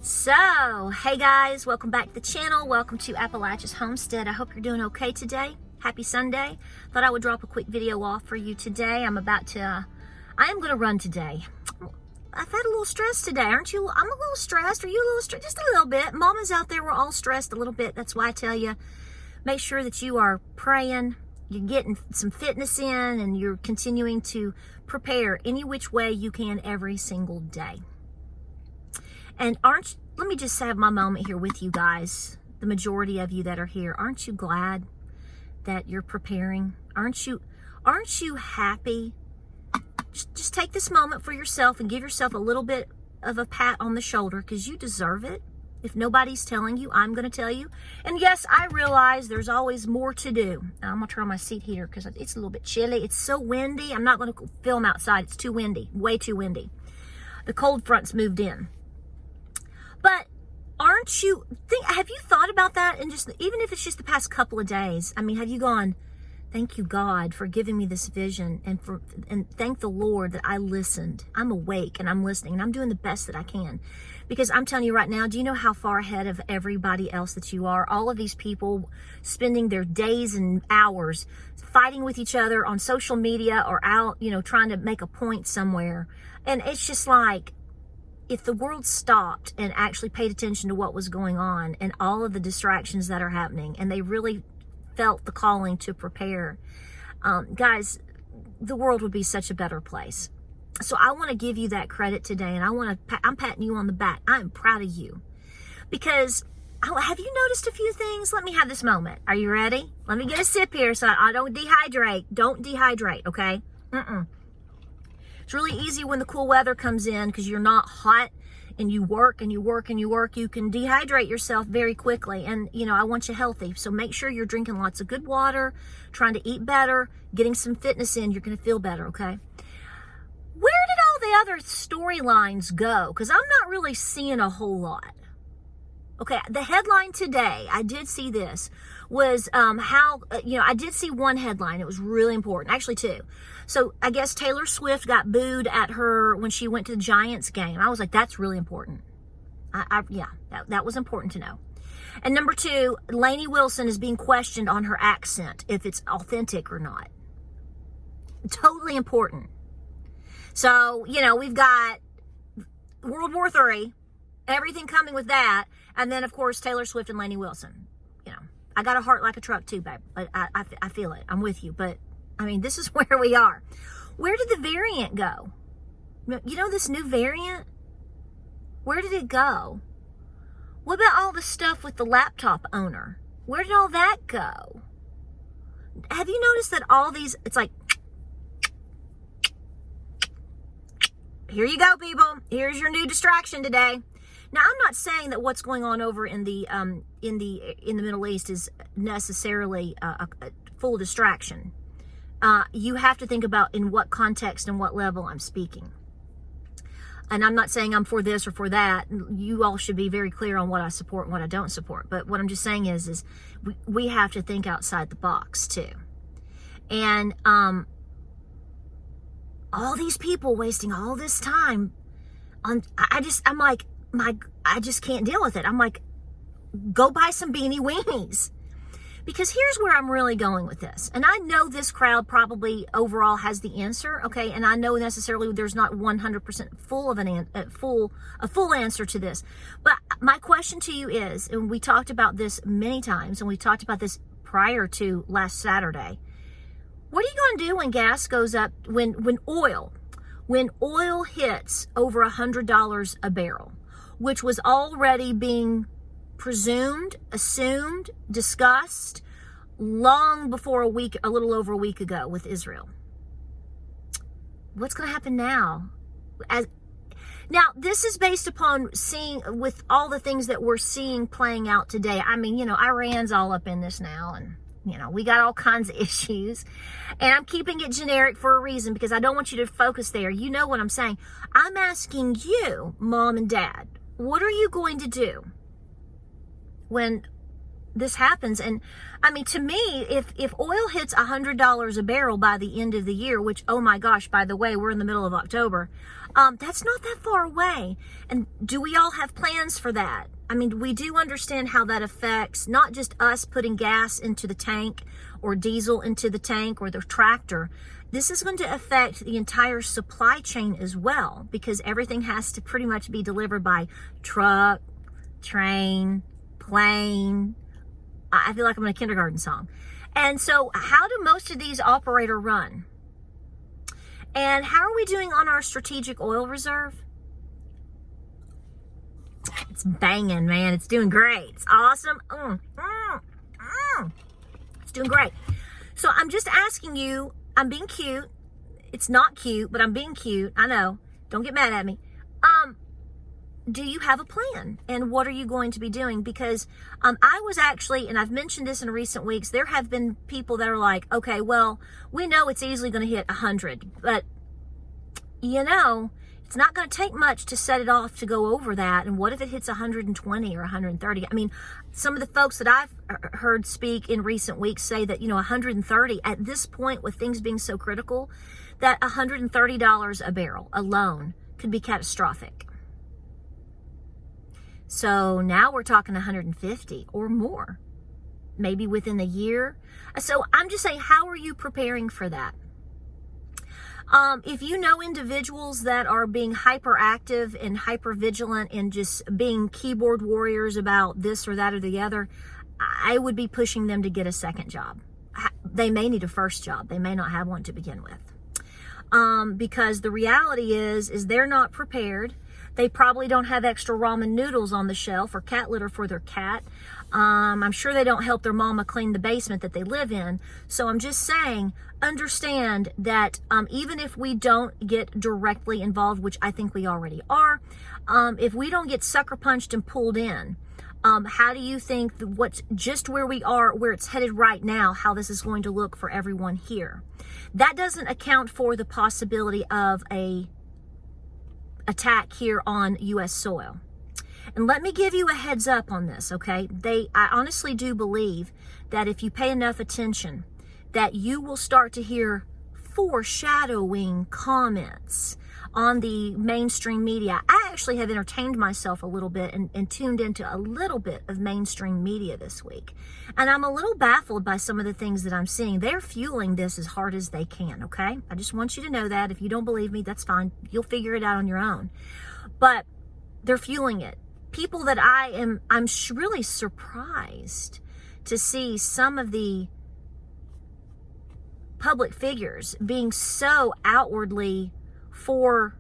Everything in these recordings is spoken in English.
So, hey guys, welcome back to the channel. Welcome to Appalachia's Homestead. I hope you're doing okay today. Happy Sunday. Thought I would drop a quick video off for you today. I am going to run today. I've had a little stress today, aren't you? I'm a little stressed. Are you a little stressed? Just a little bit. Mamas out there, we're all stressed a little bit. That's why I tell you, make sure that you are praying, you're getting some fitness in, and you're continuing to prepare any which way you can every single day. And let me just have my moment here with you guys, the majority of you that are here. Aren't you glad that you're preparing? Aren't you happy? Just take this moment for yourself and give yourself a little bit of a pat on the shoulder, because you deserve it. If nobody's telling you, I'm going to tell you. And yes, I realize there's always more to do. I'm going to turn on my seat heater because it's a little bit chilly. It's so windy. I'm not going to film outside. It's too windy, way too windy. The cold front's moved in. But have you thought about that? And just, even if it's just the past couple of days, I mean, have you gone, thank you God for giving me this vision, and thank the Lord that I listened. I'm awake and I'm listening and I'm doing the best that I can. Because I'm telling you right now, do you know how far ahead of everybody else that you are? All of these people spending their days and hours fighting with each other on social media or out, trying to make a point somewhere. And it's just like, if the world stopped and actually paid attention to what was going on and all of the distractions that are happening, and they really felt the calling to prepare, guys, the world would be such a better place. So I want to give you that credit today, and I'm patting you on the back. I'm proud of you, because have you noticed a few things? Let me have this moment. Are you ready? Let me get a sip here so I don't dehydrate. Don't dehydrate, okay? It's really easy when the cool weather comes in, because you're not hot and you work and you work and you work. You can dehydrate yourself very quickly. And, I want you healthy. So make sure you're drinking lots of good water, trying to eat better, getting some fitness in. You're going to feel better, okay? Where did all the other storylines go? Because I'm not really seeing a whole lot. Okay, the headline today, I did see this, was I did see one headline. It was really important. Actually, two. So I guess Taylor Swift got booed at her when she went to the Giants game. I was like, that's really important. That was important to know. And number two, Lainey Wilson is being questioned on her accent, if it's authentic or not. Totally important. So, we've got World War III, everything coming with that. And then, of course, Taylor Swift and Lainey Wilson. I got a heart like a truck too, babe. But I feel it. I'm with you. But, this is where we are. Where did the variant go? This new variant? Where did it go? What about all the stuff with the laptop owner? Where did all that go? Have you noticed that all these, it's like, here you go, people. Here's your new distraction today. Now, I'm not saying that what's going on over in the Middle East is necessarily a full distraction. You have to think about in what context and what level I'm speaking. And I'm not saying I'm for this or for that. You all should be very clear on what I support and what I don't support. But what I'm just saying is we have to think outside the box too. And all these people wasting all this time on, I just can't deal with it. I'm like, go buy some Beanie Weenies. Because here's where I'm really going with this. And I know this crowd probably overall has the answer, okay? And I know necessarily there's not 100% full of a full answer to this. But my question to you is, and we talked about this many times, and we talked about this prior to last Saturday. What are you going to do when gas goes up, when oil hits over $100 a barrel, which was already being presumed, assumed, discussed long before a little over a week ago with Israel? What's going to happen now? Now, this is based upon seeing, with all the things that we're seeing playing out today. Iran's all up in this now, and we got all kinds of issues, and I'm keeping it generic for a reason, because I don't want you to focus there. You know what I'm saying. I'm asking you, Mom and Dad, what are you going to do when this happens. And I mean, to me, if oil hits $100 a barrel by the end of the year, which, oh my gosh, by the way, we're in the middle of October, that's not that far away. And do we all have plans for that? I mean, we do understand how that affects not just us putting gas into the tank or diesel into the tank or the tractor. This is going to affect the entire supply chain as well, because everything has to pretty much be delivered by truck, train, plane. I feel like I'm in a kindergarten song. And so how do most of these operate or run? And how are we doing on our strategic oil reserve? It's banging, man. It's doing great. It's awesome. It's doing great. So I'm just asking you, I'm being cute. It's not cute, but I'm being cute. I know. Don't get mad at me. Do you have a plan? And what are you going to be doing? Because I was actually, and I've mentioned this in recent weeks, there have been people that are like, okay, well, we know it's easily going to hit 100, but you know, it's not going to take much to set it off to go over that. And what if it hits 120 or 130? I mean, some of the folks that I've heard speak in recent weeks say that, you know, 130 at this point, with things being so critical, that $130 a barrel alone could be catastrophic. So now we're talking 150 or more, maybe within a year. So I'm just saying, how are you preparing for that? If you know individuals that are being hyperactive and hyper vigilant and just being keyboard warriors about this or that or the other, I would be pushing them to get a second job. They may need a first job. They may not have one to begin with. Because the reality is they're not prepared. They probably don't have extra ramen noodles on the shelf or cat litter for their cat. I'm sure they don't help their mama clean the basement that they live in. So I'm just saying, understand that even if we don't get directly involved, which I think we already are, if we don't get sucker punched and pulled in, how do you think what's just where we are, where it's headed right now, how this is going to look for everyone here? That doesn't account for the possibility of a attack here on U.S. soil. And let me give you a heads up on this, okay? I honestly do believe that if you pay enough attention, that you will start to hear foreshadowing comments on the mainstream media. I actually have entertained myself a little bit and tuned into a little bit of mainstream media this week. And I'm a little baffled by some of the things that I'm seeing. They're fueling this as hard as they can, okay? I just want you to know that. If you don't believe me, that's fine. You'll figure it out on your own. But they're fueling it. People that I'm really surprised to see some of the public figures being so outwardly for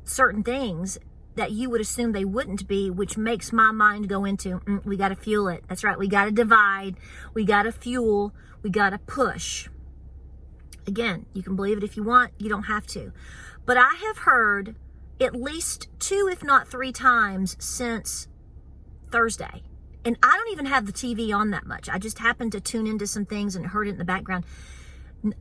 certain things that you would assume they wouldn't be, which makes my mind go into, we got to fuel it. That's right. We got to divide. We got to fuel. We got to push. Again, you can believe it if you want. You don't have to. But I have heard at least 2, if not 3 times since Thursday. And I don't even have the TV on that much. I just happened to tune into some things and heard it in the background.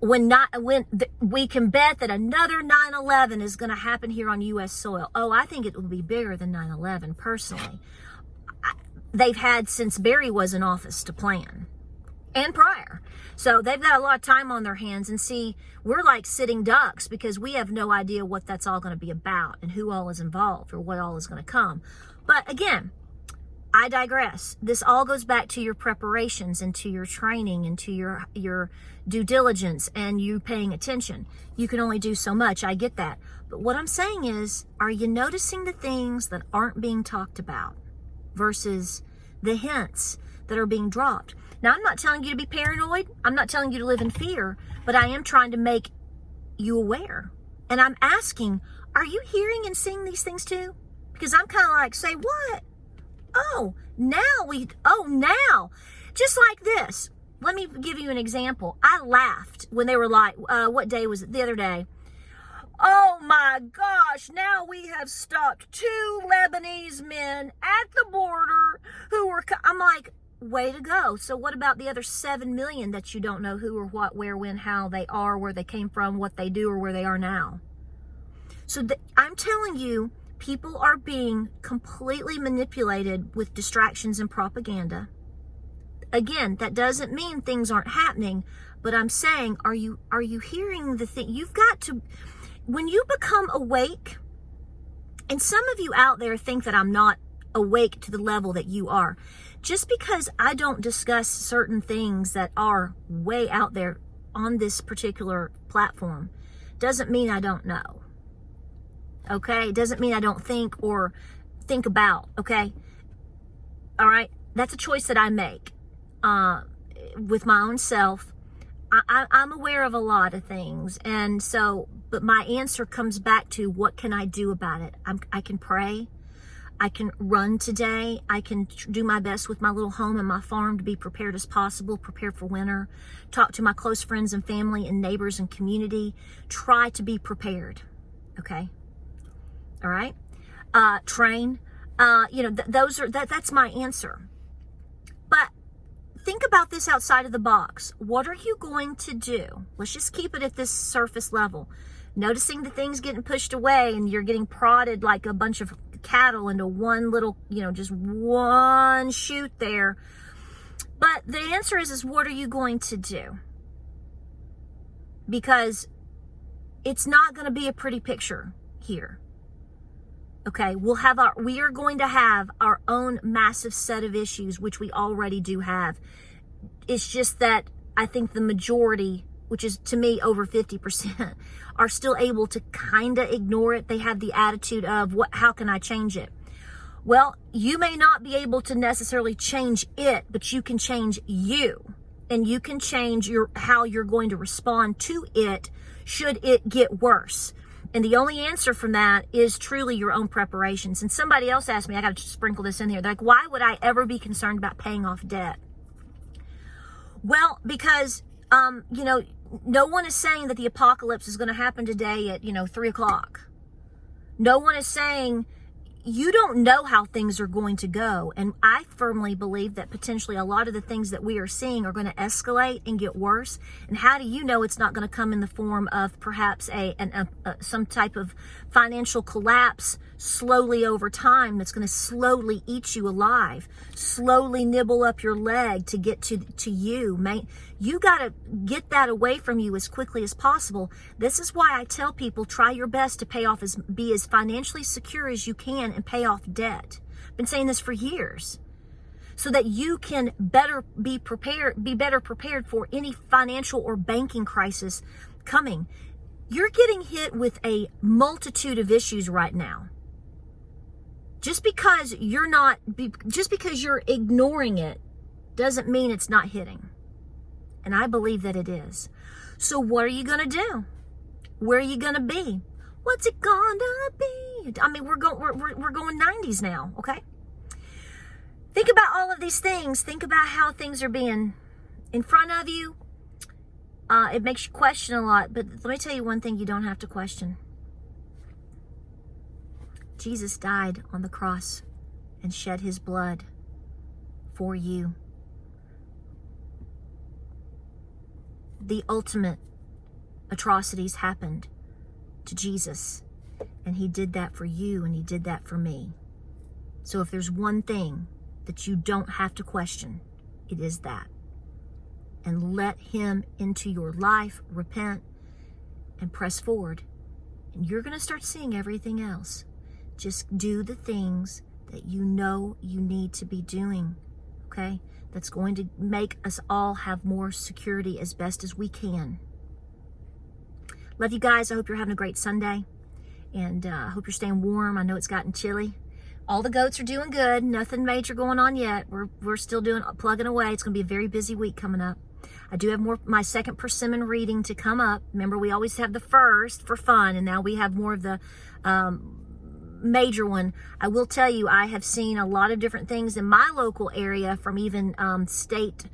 We can bet that another 9/11 is going to happen here on U.S. soil. Oh, I think it will be bigger than 9/11, personally. They've had since Barry was in office to plan, and prior. So they've got a lot of time on their hands. And see, we're like sitting ducks because we have no idea what that's all going to be about and who all is involved or what all is going to come. But again, I digress. This all goes back to your preparations and to your training and to your due diligence and you paying attention. You can only do so much. I get that. But what I'm saying is, are you noticing the things that aren't being talked about versus the hints that are being dropped? Now, I'm not telling you to be paranoid. I'm not telling you to live in fear, but I am trying to make you aware. And I'm asking, are you hearing and seeing these things too? Because I'm kind of like, say what? Now. Just like this. Let me give you an example. I laughed when they were like, what day was it? The other day. Oh my gosh, now we have stopped 2 Lebanese men at the border who were, I'm like, way to go. So what about the other 7 million that you don't know who or what, where, when, how they are, where they came from, what they do, or where they are now? So I'm telling you, People are being completely manipulated with distractions and propaganda. Again, that doesn't mean things aren't happening, but I'm saying, are you hearing the thing? You've got to, when you become awake, and some of you out there think that I'm not awake to the level that you are. Just because I don't discuss certain things that are way out there on this particular platform doesn't mean I don't know. Okay? It doesn't mean I don't think or think about. Okay? All right? That's a choice that I make with my own self. I'm aware of a lot of things. And so, but my answer comes back to, what can I do about it? I can pray. I can run today. I can do my best with my little home and my farm to be prepared as possible, prepare for winter, talk to my close friends and family and neighbors and community, try to be prepared. Okay. All right. Train, that's my answer. But think about this outside of the box. What are you going to do? Let's just keep it at this surface level. Noticing the things getting pushed away and you're getting prodded like a bunch of cattle into one little, just one chute there. But the answer is what are you going to do? Because it's not going to be a pretty picture here. Okay, we are going to have our own massive set of issues, which we already do have. It's just that I think the majority, which is to me over 50%, are still able to kind of ignore it. They have the attitude of, how can I change it? Well, you may not be able to necessarily change it, but you can change you. And you can change how you're going to respond to it should it get worse. And the only answer from that is truly your own preparations. And somebody else asked me, I got to sprinkle this in here. They're like, why would I ever be concerned about paying off debt? Well, because, no one is saying that the apocalypse is going to happen today at, 3 o'clock. No one is saying, you don't know how things are going to go. And I firmly believe that potentially a lot of the things that we are seeing are going to escalate and get worse. And how do you know it's not going to come in the form of perhaps some type of financial collapse slowly over time that's going to slowly eat you alive, slowly nibble up your leg to get to you? You got to get that away from you as quickly as possible. This is why I tell people, try your best to be as financially secure as you can and pay off debt. I've been saying this for years, so that you can be better prepared for any financial or banking crisis coming. You're getting hit with a multitude of issues right now. Just because you're ignoring it doesn't mean it's not hitting. And I believe that it is. So what are you going to do? Where are you going to be? What's it going to be? I mean, we're going 90s now, okay? Think about all of these things. Think about how things are being in front of you. It makes you question a lot. But let me tell you one thing you don't have to question. Jesus died on the cross and shed his blood for you. The ultimate atrocities happened to Jesus, and he did that for you, and he did that for me. So if there's one thing that you don't have to question, it is that. And let him into your life, repent, and press forward. And you're going to start seeing everything else. Just do the things that you know you need to be doing, okay? That's going to make us all have more security as best as we can. Love you guys. I hope you're having a great Sunday. And I hope you're staying warm. I know it's gotten chilly. All the goats are doing good. Nothing major going on yet. We're still plugging away. It's going to be a very busy week coming up. I do have my second persimmon reading to come up. Remember, we always have the first for fun, and now we have more of the major one. I will tell you, I have seen a lot of different things in my local area, from even state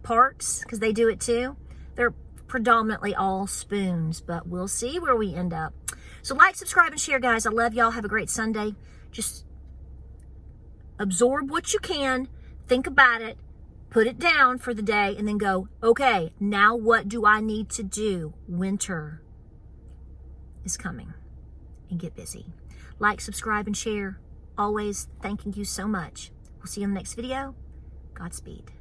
parks, because they do it too. They're predominantly all spoons, but we'll see where we end up. So like, subscribe, and share, guys. I love y'all. Have a great Sunday. Just absorb what you can, think about it, put it down for the day, and then go, okay, now what do I need to do? Winter is coming. and get busy. Like, subscribe, and share. Always thanking you so much. We'll see you in the next video. Godspeed.